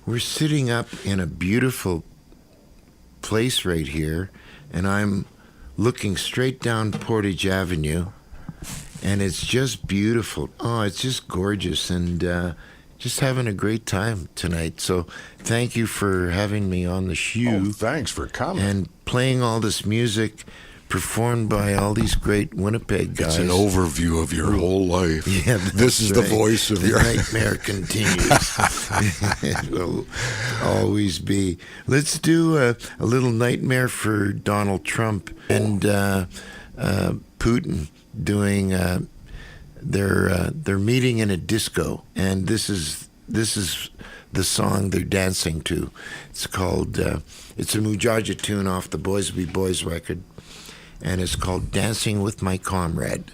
We're sitting up in a beautiful place right here, and I'm looking straight down Portage Avenue, and it's just beautiful. Oh, it's just gorgeous, and just having a great time tonight. So thank you for having me on the show. Oh, thanks for coming. And playing all this music performed by all these great Winnipeg guys. It's an overview of your whole life. Yeah, this is right. The voice of the your nightmare continues. It will always be. Let's do a little nightmare for Donald Trump and Putin doing they're meeting in a disco, and this is the song they're dancing to. It's called it's a Mujaja tune off the Boys Be Boys record, and it's called Dancing with My Comrade.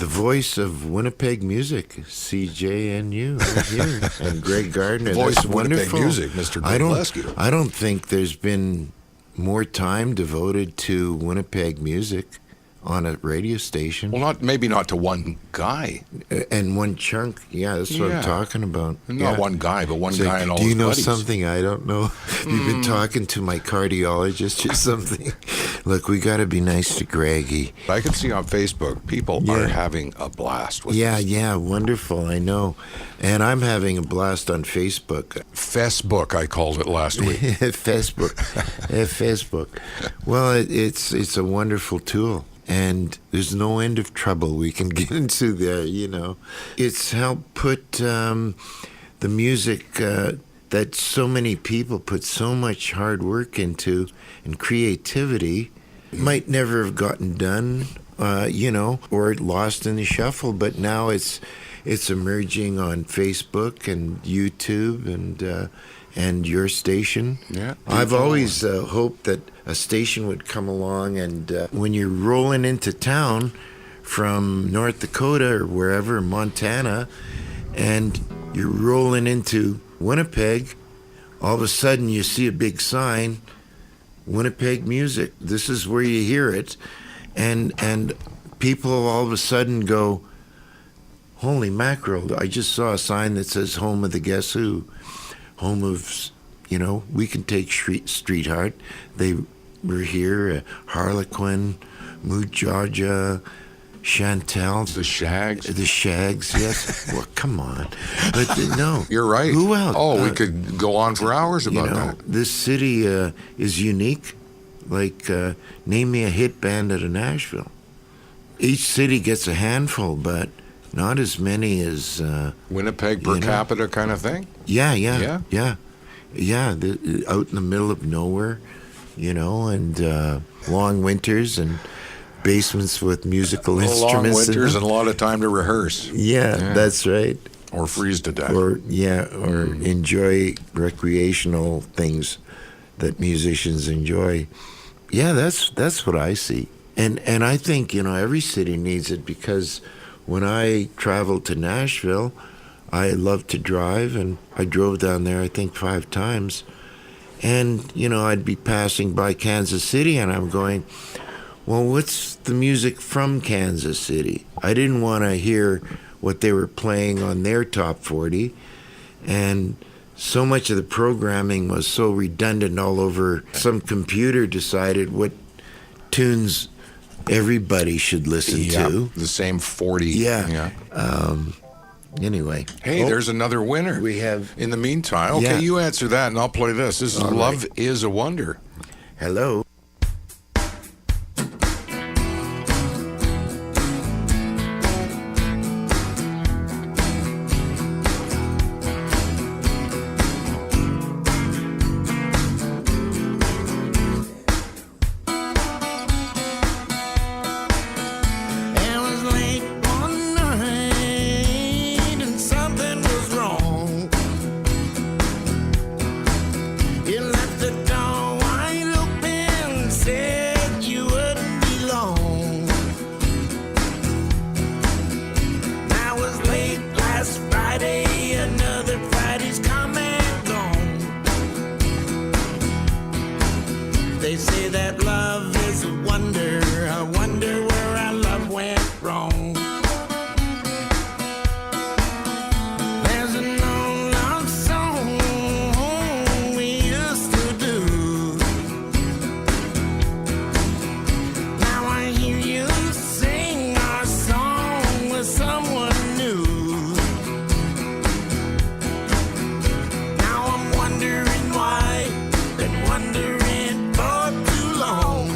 Voice of Winnipeg music, CJNU, right here, and Greg Gardner. Voice That's of Winnipeg wonderful. music, Mr. Leskiw. I don't think there's been more time devoted to Winnipeg music on a radio station. Well, maybe not to one guy. And one chunk, yeah, that's what I'm talking about. Not one guy, but one It's guy like, and all do you his know buddies. something I don't know? You've been talking to my cardiologist or something. Look, we got to be nice to Greggy. I can see on Facebook people are having a blast with this. Yeah, wonderful, I know. And I'm having a blast on Facebook. Facebook, I called it last week. Facebook. Facebook. Well, it's a wonderful tool. And there's no end of trouble we can get into there, you know. It's helped put the music that so many people put so much hard work into and creativity might never have gotten done, you know, or lost in the shuffle. But now it's emerging on Facebook and YouTube and your station. Yeah. I've always hoped that a station would come along, and when you're rolling into town from North Dakota or wherever, Montana, and you're rolling into Winnipeg, all of a sudden you see a big sign, Winnipeg Music. This is where you hear it. And people all of a sudden go, holy mackerel, I just saw a sign that says home of the Guess Who. Home of, you know, We Can Take Streetheart. They were here, Harlequin, Mujaja, Chantel. The Shags. The Shags, yes. Well, come on. But no. You're right. Who else? Oh, we could go on for hours about that. This city is unique. Like, name me a hit band out of Nashville. Each city gets a handful, but not as many as... Winnipeg per capita kind of thing? Yeah. Out in the middle of nowhere, you know, and long winters and basements with musical instruments. Long in winters them. and a lot of time to rehearse. Yeah, that's right. Or freeze to death. Or enjoy recreational things that musicians enjoy. Yeah, that's what I see. And I think, you know, every city needs it, because when I traveled to Nashville, I love to drive, and I drove down there, I think, 5 times. And, you know, I'd be passing by Kansas City, and I'm going, well, what's the music from Kansas City? I didn't want to hear what they were playing on their top 40. And so much of the programming was so redundant all over. Some computer decided what tunes everybody should listen to. The same 40. Yeah. Anyway. Hey, there's another winner. We have... In the meantime, okay, you answer that and I'll play this. This is Love is a Wonder. Hello. They say that love is a wonder. I wonder where our love went wrong. There's an old love song we used to do. Now I hear you sing our song with someone new. Now I'm wondering why, been wondering for too long.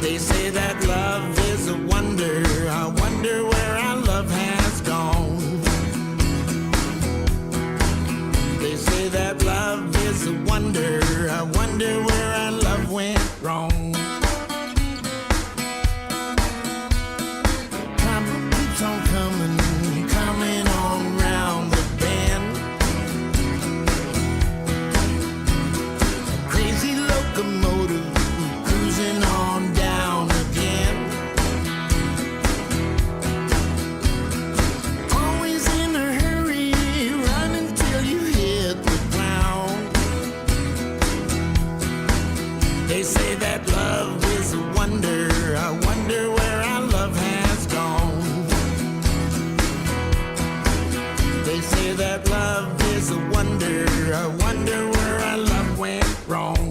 They say that love is a wonder. I wonder where our love has gone. They say that love is a wonder. I wonder where our love went wrong. Time keeps on coming, coming on round the bend. Crazy locomotive cruising on down again. Always in a hurry, run until you hit the ground. They say that love is a wonder. I wonder where our love has gone. They say that love is a wonder. I wonder where our love went wrong.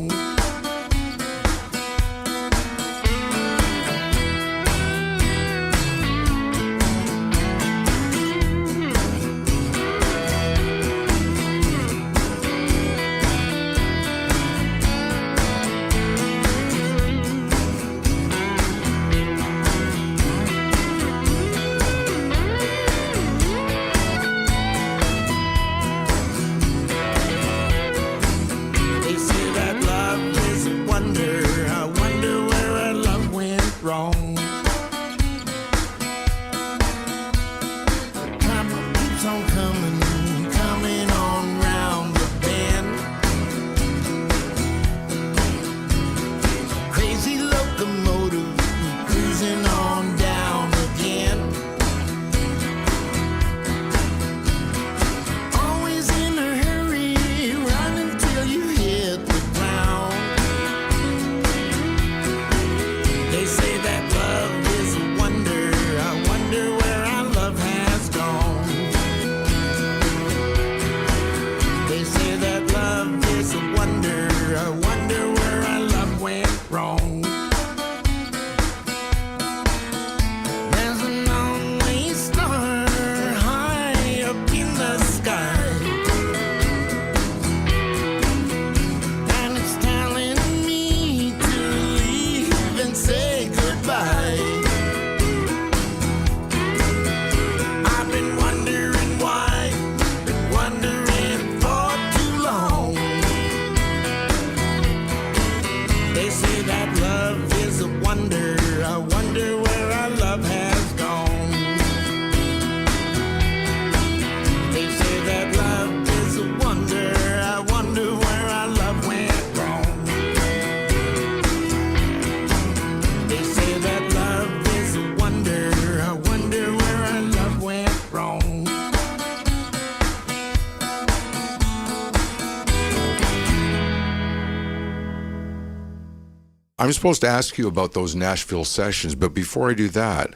I'm supposed to ask you about those Nashville sessions, but before I do that,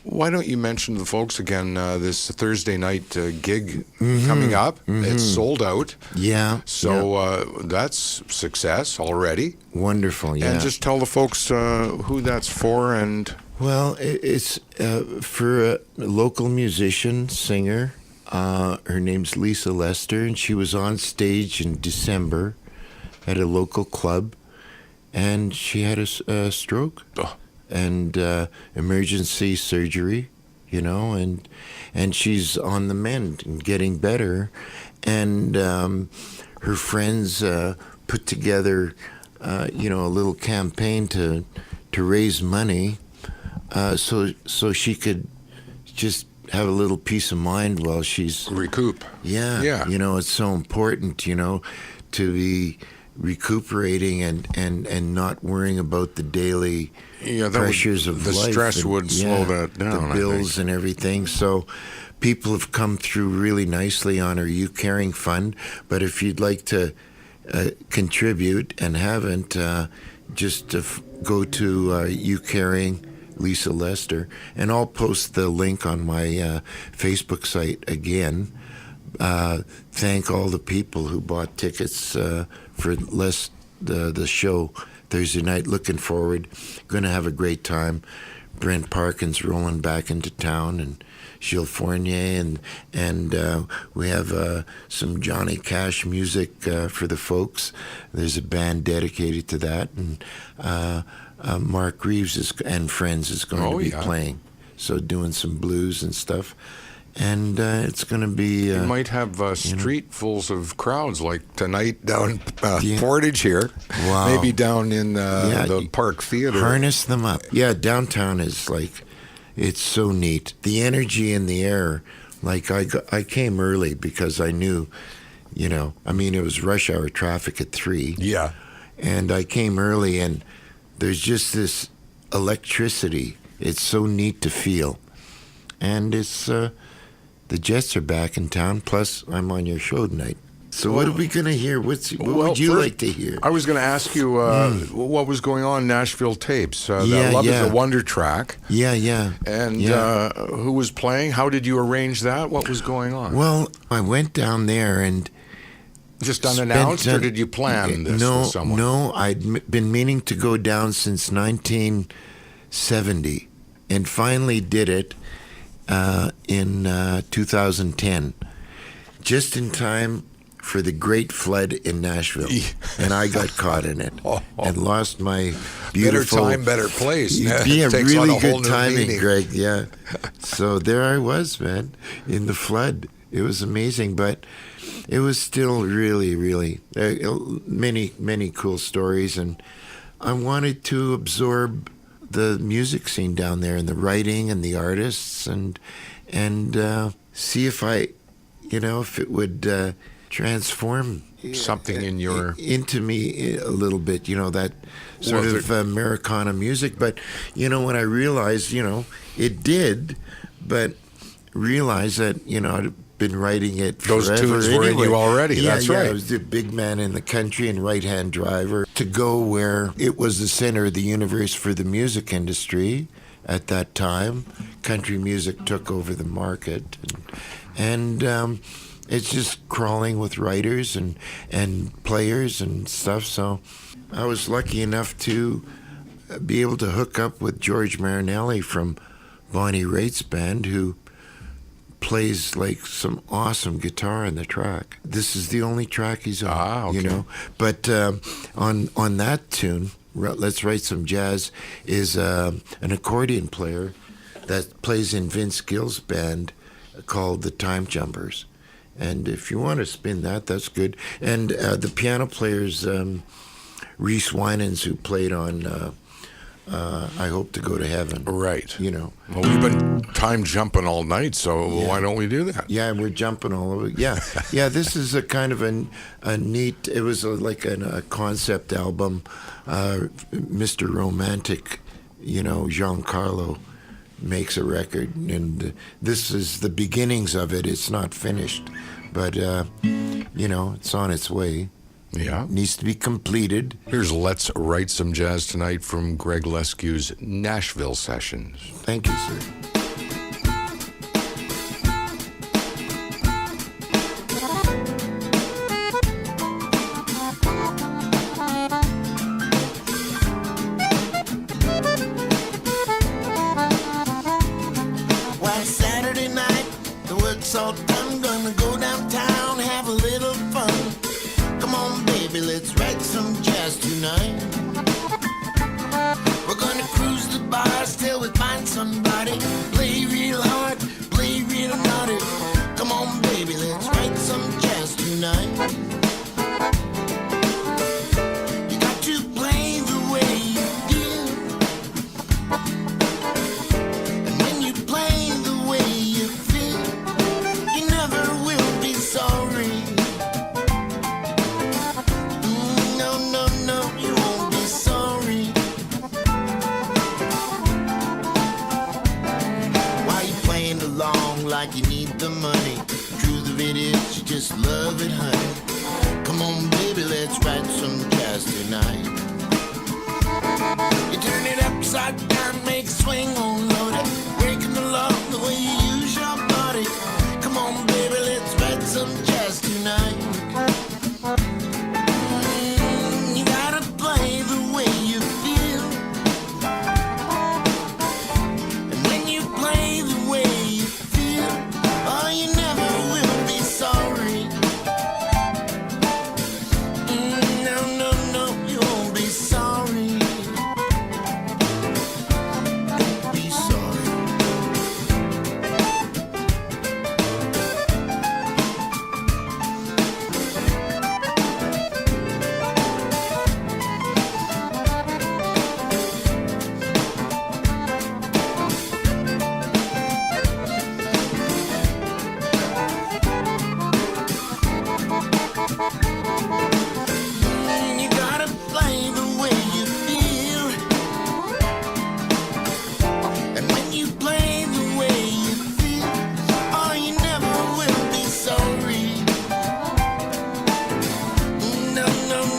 why don't you mention to the folks again this Thursday night gig coming up? It's sold out. Yeah. So that's success already. Wonderful, yeah. And just tell the folks who that's for and... Well, it's for a local musician, singer. Her name's Lisa Lester, and she was on stage in December at a local club, and she had a stroke and emergency surgery, you know, and she's on the mend and getting better. And her friends put together, you know, a little campaign to raise money so she could just have a little peace of mind while she's... Recoup. Yeah. You know, it's so important, you know, to be recuperating and not worrying about the daily pressures of life. The stress would slow that down, the bills and everything. So people have come through really nicely on our You Caring Fund. But if you'd like to contribute and haven't, just go to You Caring Lisa Lester, and I'll post the link on my Facebook site again. Thank all the people who bought tickets for the show Thursday night. Looking forward. Going to have a great time. Brent Parkin's rolling back into town, and Gilles Fournier, and we have some Johnny Cash music for the folks. There's a band dedicated to that, and Mark Reeves and friends is going to be playing. So doing some blues and stuff. And it's going to be... you might have streetfuls of crowds like tonight down Portage here. Wow. Maybe down in the Park Theater. Harness them up. Yeah, downtown is like... It's so neat. The energy in the air. Like, I came early because I knew, you know... I mean, it was rush hour traffic at 3. Yeah. And I came early, and there's just this electricity. It's so neat to feel. And it's... the Jets are back in town, plus I'm on your show tonight. So what are we going to hear? What would you first, like to hear? I was going to ask you what was going on in Nashville Tapes. Yeah, that Love is yeah. a Wonder track. Yeah. And Yeah. who was playing? How did you arrange that? What was going on? Well, I went down there and Just unannounced, or did you plan this with someone? No, I'd been meaning to go down since 1970 and finally did it in 2010, just in time for the great flood in Nashville. And I got caught in it and lost my beautiful... Better time, better place. Yeah, Takes on really a whole good new timing, meaning. Greg, yeah. So there I was, man, in the flood. It was amazing, but it was still really, really many cool stories, and I wanted to absorb the music scene down there and the writing and the artists, and see if if it would transform Something in your... into me a little bit, that sort of Americana music. But when I realized, it did, but realized that I'd been writing it Those forever tunes were in anyway. you already. Yeah, That's yeah, right. I was the big man in the country and right-hand driver to go where it was the center of the universe for the music industry at that time. Country music took over the market, and it's just crawling with writers and players and stuff. So I was lucky enough to be able to hook up with George Marinelli from Bonnie Raitt's band, who plays like some awesome guitar in the track. This is the only track he's on, okay. But on that tune, Let's Write Some Jazz, is an accordion player that plays in Vince Gill's band called the Time Jumpers. And if you want to spin that, that's good. And the piano player's Reese Winans, who played on I Hope to Go to Heaven. Right. Well, we've been time jumping all night, so why don't we do that? Yeah, we're jumping all over. Yeah, yeah. This is a kind of a neat. It was like a concept album. Mr. Romantic, Giancarlo makes a record, and this is the beginnings of it. It's not finished, but it's on its way. Yeah. It needs to be completed. Here's Let's Write Some Jazz Tonight from Greg Leskew's Nashville Sessions. Thank you, sir. Well, Saturday night, the work's all done. Gonna go downtown, have a little fun. Come on, baby, let's write some jazz tonight. We're gonna cruise the bars till we find somebody. Play real hard, play real naughty. Come on, baby, let's write some jazz tonight. You got to play the way you feel. And when you play the way you feel, you never will be sorry. No, you won't be sorry. Why you playing along like you need the money? Truth of it is, you just love it, honey. Come on, baby, let's write some jazz tonight. You turn it upside down, make it swing on loaded. Breaking the law the way you use your body. Come on, baby, let's write some jazz tonight. You gotta play the way you feel. And when you play the way you feel, oh, you never will be sorry. No, you won't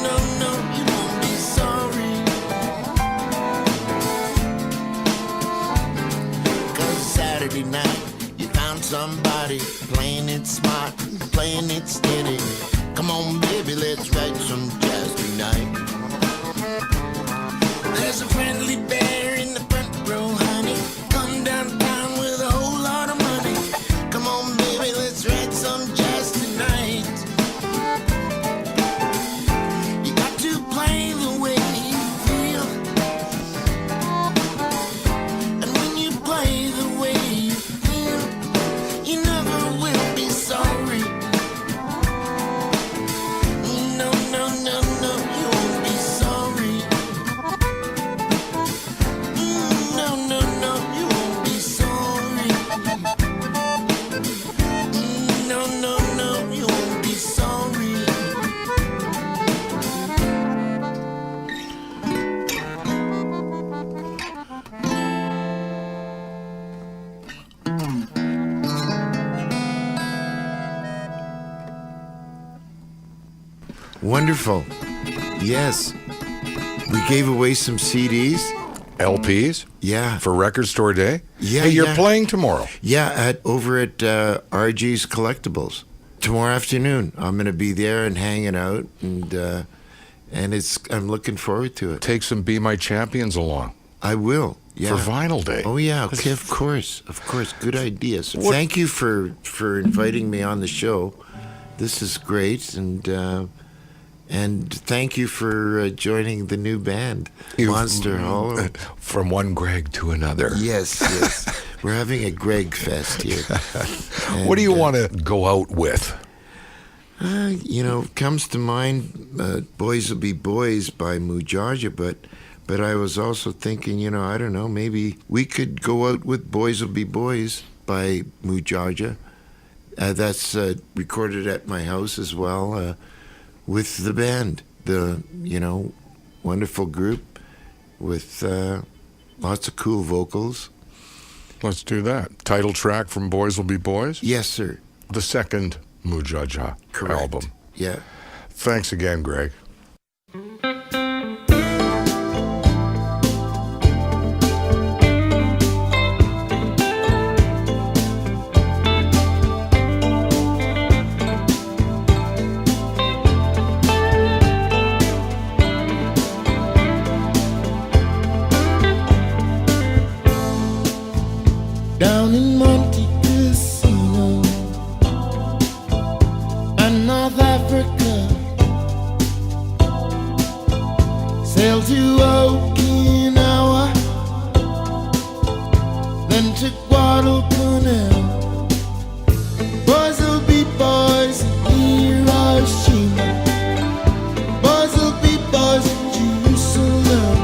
no, no, you won't be sorry. 'Cause Saturday night, you found somebody playing it smart, playing it steady. Come on, baby, let's write some jazz tonight. There's a friendly bear in the front row, honey. Come downtown with a whole lot of money. Come on, baby, let's write some jazz tonight. You got to play the way you feel. And when you play the way you feel, you never will be sorry. No, no, no, no, you won't be sorry. No, no, no, you won't be sorry. No, no, no, you won't be sorry. Wonderful. Yes. We gave away some CDs. LPs Yeah. for Record Store Day? Yeah, Hey, you're yeah. playing tomorrow. Yeah, over at RG's Collectibles tomorrow afternoon. I'm going to be there and hanging out, and I'm looking forward to it. Take some Be My Champions along I will. Yeah. for Vinyl Day. Oh yeah, okay, of course, good ideas. Thank you for inviting me on the show. This is great, and thank you for joining the new band, Monster Hollow. From one Greg to another. Yes, yes. We're having a Greg Fest here. What do you And, want to go out with? Comes to mind Boys Will Be Boys by Mujaja, but I was also thinking, I don't know, maybe we could go out with Boys Will Be Boys by Mujaja. That's recorded at my house as well, with the band, the wonderful group with lots of cool vocals. Let's do that. Title track from Boys Will Be Boys? Yes, sir. The second Mujaja Correct. album. Yeah. Thanks again, Greg. Down in Monte Casino and North Africa, sail to Okinawa, then to Guadalcanal. Boys will be boys in Hiroshima, boys will be boys in Jerusalem.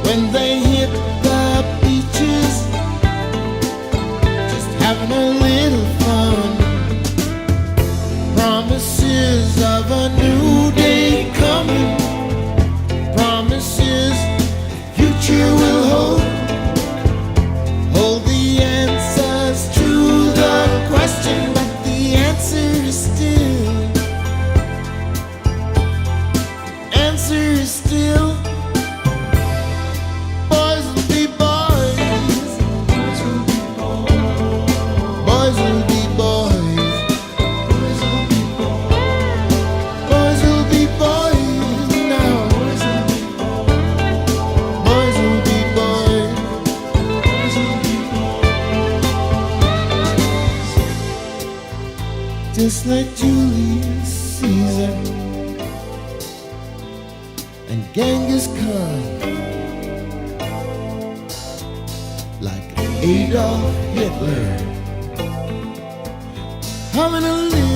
When they hit the beaches, just having a little fun. Promises of a new day coming, promises the future will hold the answers to the question, but the answer is still boys will be boys. Boys will be boys. Boys will be boys. Boys will be boys now. Boys will be boys. Just like Julius Caesar and Genghis Khan, like Adolf Hitler, having a little